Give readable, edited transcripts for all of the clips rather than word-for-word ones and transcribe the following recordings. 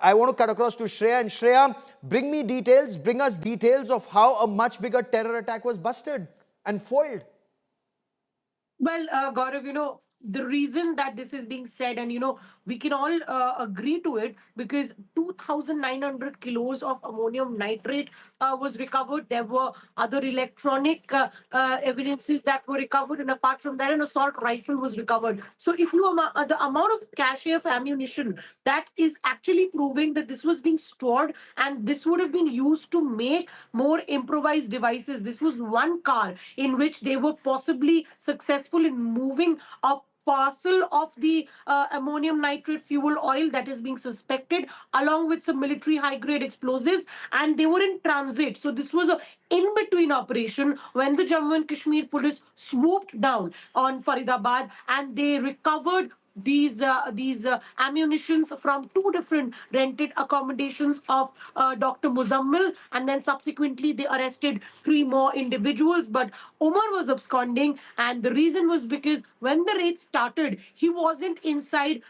I want to cut across to Shreya. And Shreya, bring us details of how a much bigger terror attack was busted and foiled. Well, Gaurav, the reason that this is being said, and we can all agree to it because 2,900 kilos of ammonium nitrate was recovered. There were other electronic evidences that were recovered, and apart from that, an assault rifle was recovered. So, if the amount of cache of ammunition that is actually proving that this was being stored and this would have been used to make more improvised devices. This was one car in which they were possibly successful in moving a parcel of the ammonium nitrate fuel oil that is being suspected along with some military high grade explosives, and they were in transit. So this was a in between operation when the Jammu and Kashmir police swooped down on Faridabad and they recovered these ammunitions from two different rented accommodations of Dr. Muzammil, and then subsequently they arrested three more individuals. But Omar was absconding, and the reason was because when the raid started, he wasn't inside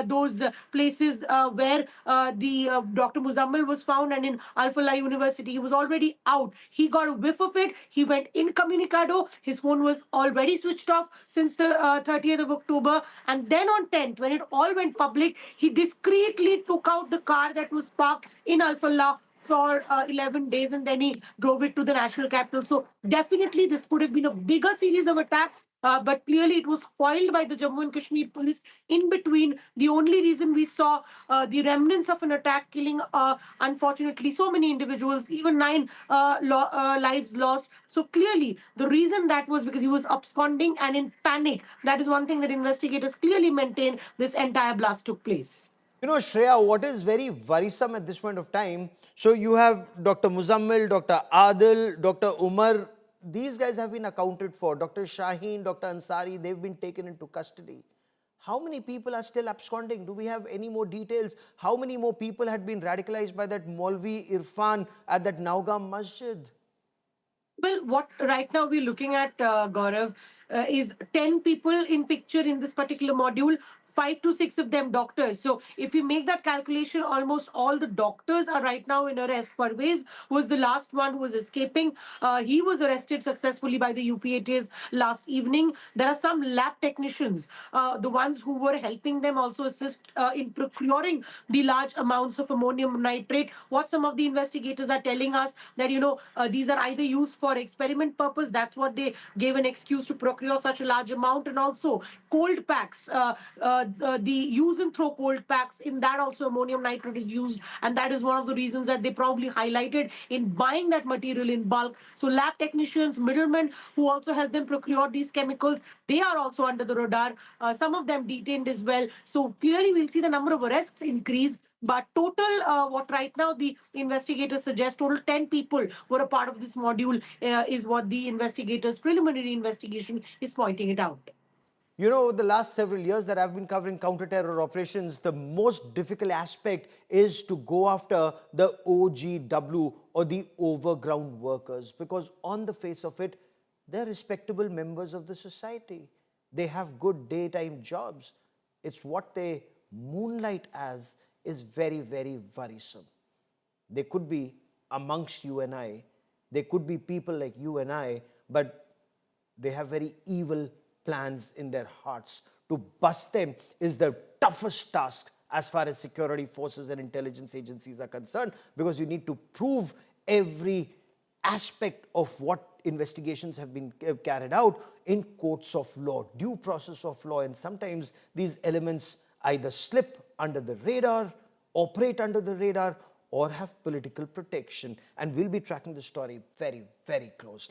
those places where the Dr. Muzammil was found, and in Al Falah University, he was already out. He got a whiff of it. He went incommunicado. His phone was already switched off since the 30th of October. And then on 10th, when it all went public, he discreetly took out the car that was parked in Al Falah for 11 days, and then he drove it to the national capital. So definitely this could have been a bigger series of attacks. But clearly it was foiled by the Jammu and Kashmir police in between. The only reason we saw the remnants of an attack killing, unfortunately, so many individuals, even nine lives lost. So clearly the reason that was because he was absconding and in panic. That is one thing that investigators clearly maintain this entire blast took place. Shreya, what is very worrisome at this point of time, so you have Dr. Muzammil, Dr. Adil, Dr. Umar, these guys have been accounted for. Dr. Shaheen, Dr. Ansari, they've been taken into custody. How many people are still absconding? Do we have any more details? How many more people had been radicalized by that Maulvi Irfan at that Naugam Masjid? Well, what right now we're looking at, Gaurav, is 10 people in picture in this particular module. 5 to 6 of them doctors. So if you make that calculation, almost all the doctors are right now in arrest. Parvez was the last one who was escaping. He was arrested successfully by the UPATs last evening. There are some lab technicians, the ones who were helping them also assist in procuring the large amounts of ammonium nitrate. What some of the investigators are telling us that, these are either used for experiment purpose. That's what they gave an excuse to procure such a large amount. And also cold packs, the use and throw cold packs, in that also ammonium nitrate is used, and that is one of the reasons that they probably highlighted in buying that material in bulk. So lab technicians, middlemen who also help them procure these chemicals, they are also under the radar. Some of them detained as well. So clearly we'll see the number of arrests increase. But total, what right now the investigators suggest, total 10 people were a part of this module, is what the investigators' preliminary investigation is pointing it out. Over the last several years that I've been covering counter-terror operations, the most difficult aspect is to go after the OGW or the overground workers, because on the face of it, they're respectable members of the society. They have good daytime jobs. It's what they moonlight as is very, very worrisome. They could be amongst you and I. They could be people like you and I, but they have very evil plans in their hearts. To bust them is the toughest task as far as security forces and intelligence agencies are concerned, because you need to prove every aspect of what investigations have been carried out in courts of law, due process of law, and sometimes these elements either slip under the radar, operate under the radar, or have political protection. And we'll be tracking the story very, very closely.